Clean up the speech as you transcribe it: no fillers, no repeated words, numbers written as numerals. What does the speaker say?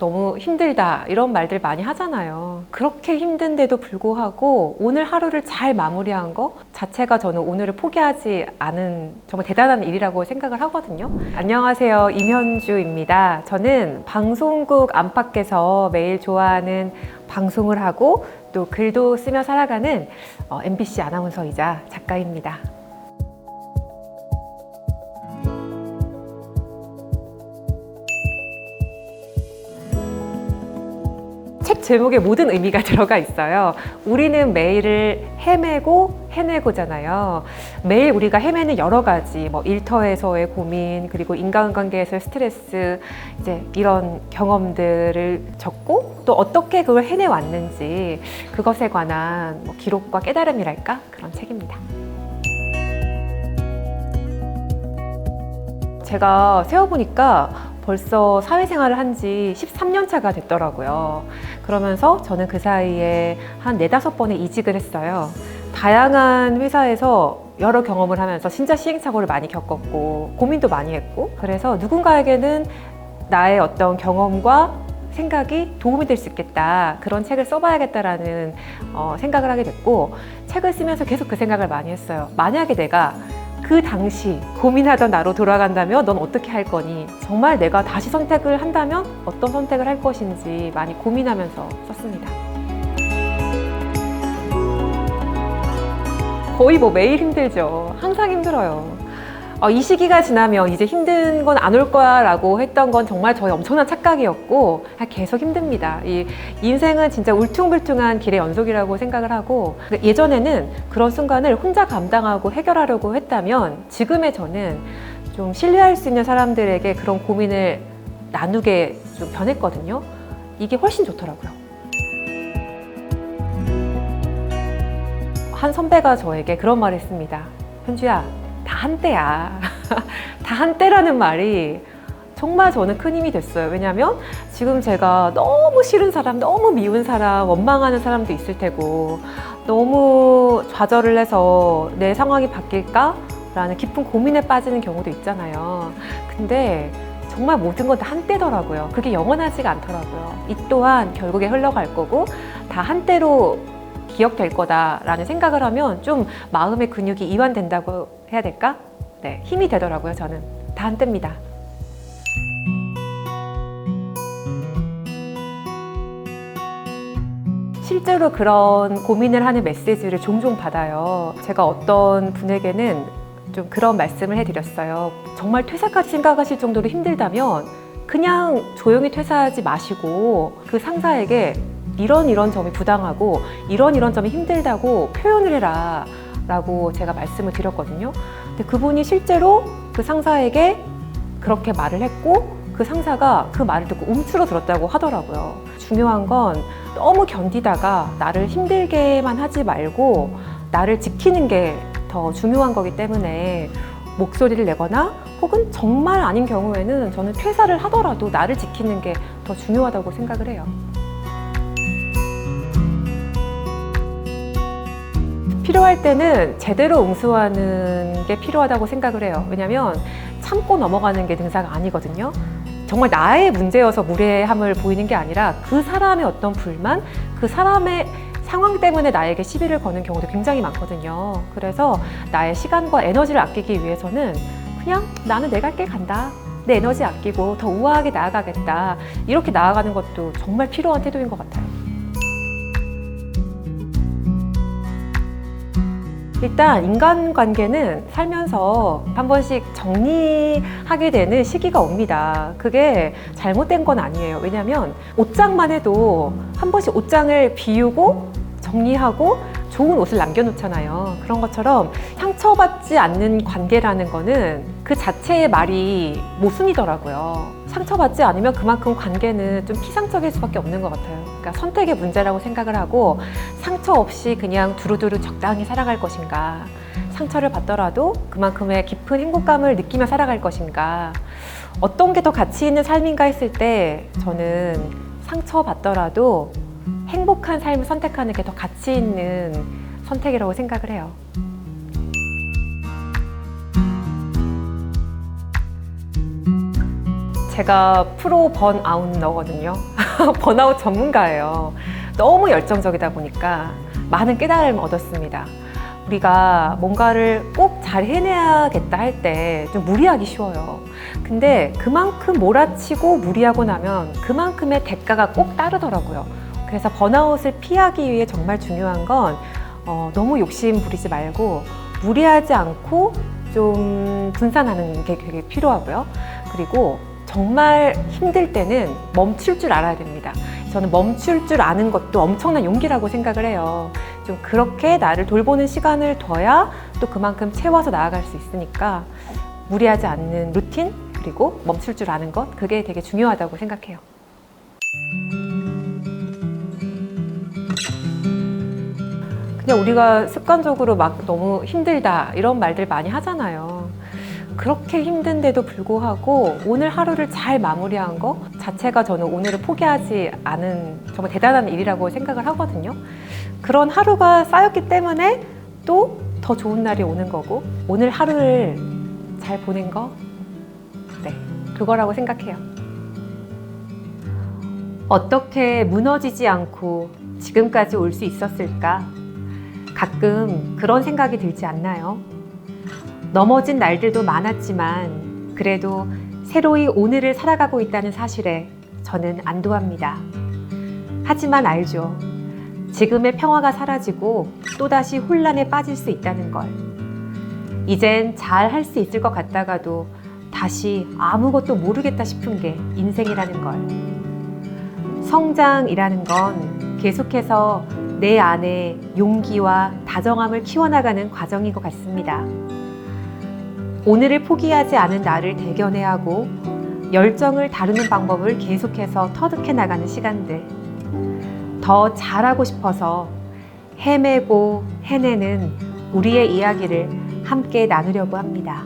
너무 힘들다 이런 말들 많이 하잖아요. 그렇게 힘든데도 불구하고 오늘 하루를 잘 마무리한 거 자체가 저는 오늘을 포기하지 않은 정말 대단한 일이라고 생각을 하거든요. 안녕하세요, 임현주입니다. 저는 방송국 안팎에서 매일 좋아하는 방송을 하고 또 글도 쓰며 살아가는 MBC 아나운서이자 작가입니다. 책 제목에 모든 의미가 들어가 있어요. 우리는 매일을 헤매고 해내고잖아요. 매일 우리가 헤매는 여러 가지, 일터에서의 고민, 그리고 인간관계에서의 스트레스, 이제 이런 경험들을 적고 또 어떻게 그걸 해내왔는지 그것에 관한 기록과 깨달음이랄까? 그런 책입니다. 제가 세어보니까 벌써 사회생활을 한 지 13년 차가 됐더라고요. 그러면서 저는 그 사이에 한 4-5번의 이직을 했어요. 다양한 회사에서 여러 경험을 하면서 진짜 시행착오를 많이 겪었고 고민도 많이 했고, 그래서 누군가에게는 나의 어떤 경험과 생각이 도움이 될 수 있겠다, 그런 책을 써봐야겠다라는 생각을 하게 됐고, 책을 쓰면서 계속 그 생각을 많이 했어요. 만약에 내가 그 당시 고민하던 나로 돌아간다면 넌 어떻게 할 거니? 정말 내가 다시 선택을 한다면 어떤 선택을 할 것인지 많이 고민하면서 썼습니다. 거의 매일 힘들죠. 항상 힘들어요. 이 시기가 지나면 이제 힘든 건 안 올 거야 라고 했던 건 정말 저의 엄청난 착각이었고, 계속 힘듭니다. 이 인생은 진짜 울퉁불퉁한 길의 연속이라고 생각을 하고, 예전에는 그런 순간을 혼자 감당하고 해결하려고 했다면 지금의 저는 좀 신뢰할 수 있는 사람들에게 그런 고민을 나누게 좀 변했거든요. 이게 훨씬 좋더라고요. 한 선배가 저에게 그런 말을 했습니다. 현주야, 다 한때야. 다 한때라는 말이 정말 저는 큰 힘이 됐어요. 왜냐하면 지금 제가 너무 싫은 사람, 너무 미운 사람, 원망하는 사람도 있을 테고, 너무 좌절을 해서 내 상황이 바뀔까? 라는 깊은 고민에 빠지는 경우도 있잖아요. 근데 정말 모든 건 다 한때더라고요. 그게 영원하지가 않더라고요. 이 또한 결국에 흘러갈 거고 다 한때로 기억될 거다라는 생각을 하면 좀 마음의 근육이 이완된다고 해야 될까? 네, 힘이 되더라고요. 저는 다 한때입니다. 실제로 그런 고민을 하는 메시지를 종종 받아요. 제가 어떤 분에게는 좀 그런 말씀을 해드렸어요. 정말 퇴사까지 생각하실 정도로 힘들다면 그냥 조용히 퇴사하지 마시고 그 상사에게 이런 점이 부당하고 이런 점이 힘들다고 표현을 해라 라고 제가 말씀을 드렸거든요. 근데 그분이 실제로 그 상사에게 그렇게 말을 했고, 그 상사가 그 말을 듣고 움츠러들었다고 하더라고요. 중요한 건 너무 견디다가 나를 힘들게만 하지 말고 나를 지키는 게 더 중요한 거기 때문에 목소리를 내거나 혹은 정말 아닌 경우에는 저는 퇴사를 하더라도 나를 지키는 게 더 중요하다고 생각을 해요. 필요할 때는 제대로 응수하는 게 필요하다고 생각을 해요. 왜냐하면 참고 넘어가는 게 능사가 아니거든요. 정말 나의 문제여서 무례함을 보이는 게 아니라 그 사람의 어떤 불만, 그 사람의 상황 때문에 나에게 시비를 거는 경우도 굉장히 많거든요. 그래서 나의 시간과 에너지를 아끼기 위해서는 그냥 나는 내 갈 길 간다, 내 에너지 아끼고 더 우아하게 나아가겠다, 이렇게 나아가는 것도 정말 필요한 태도인 것 같아요. 일단 인간관계는 살면서 한 번씩 정리하게 되는 시기가 옵니다. 그게 잘못된 건 아니에요. 왜냐하면 옷장만 해도 한 번씩 옷장을 비우고 정리하고 좋은 옷을 남겨놓잖아요. 그런 것처럼 상처받지 않는 관계라는 거는 그 자체의 말이 모순이더라고요. 상처받지 않으면 그만큼 관계는 좀 피상적일 수밖에 없는 것 같아요. 그러니까 선택의 문제라고 생각을 하고, 상처 없이 그냥 두루두루 적당히 살아갈 것인가, 상처를 받더라도 그만큼의 깊은 행복감을 느끼며 살아갈 것인가, 어떤 게 더 가치 있는 삶인가 했을 때 저는 상처받더라도 행복한 삶을 선택하는 게 더 가치 있는 선택이라고 생각을 해요. 제가 프로 번아웃러거든요. 번아웃 전문가예요. 너무 열정적이다 보니까 많은 깨달음을 얻었습니다. 우리가 뭔가를 꼭 잘 해내야겠다 할 때 좀 무리하기 쉬워요. 근데 그만큼 몰아치고 무리하고 나면 그만큼의 대가가 꼭 따르더라고요. 그래서 번아웃을 피하기 위해 정말 중요한 건 너무 욕심 부리지 말고 무리하지 않고 좀 분산하는 게 되게 필요하고요. 그리고 정말 힘들 때는 멈출 줄 알아야 됩니다. 저는 멈출 줄 아는 것도 엄청난 용기라고 생각을 해요. 좀 그렇게 나를 돌보는 시간을 둬야 또 그만큼 채워서 나아갈 수 있으니까 무리하지 않는 루틴 그리고 멈출 줄 아는 것 그게 되게 중요하다고 생각해요. 그냥 우리가 습관적으로 막 너무 힘들다 이런 말들 많이 하잖아요. 그렇게 힘든데도 불구하고 오늘 하루를 잘 마무리한 거 자체가 저는 오늘을 포기하지 않은 정말 대단한 일이라고 생각을 하거든요. 그런 하루가 쌓였기 때문에 또 더 좋은 날이 오는 거고 오늘 하루를 잘 보낸 거 네, 그거라고 생각해요. 어떻게 무너지지 않고 지금까지 올 수 있었을까? 가끔 그런 생각이 들지 않나요? 넘어진 날들도 많았지만 그래도 새로이 오늘을 살아가고 있다는 사실에 저는 안도합니다. 하지만 알죠. 지금의 평화가 사라지고 또다시 혼란에 빠질 수 있다는 걸. 이젠 잘 할 수 있을 것 같다가도 다시 아무것도 모르겠다 싶은 게 인생이라는 걸. 성장이라는 건 계속해서 내 안에 용기와 다정함을 키워나가는 과정인 것 같습니다. 오늘을 포기하지 않은 나를 대견해야 하고 열정을 다루는 방법을 계속해서 터득해 나가는 시간들. 더 잘하고 싶어서 헤매고 해내는 우리의 이야기를 함께 나누려고 합니다.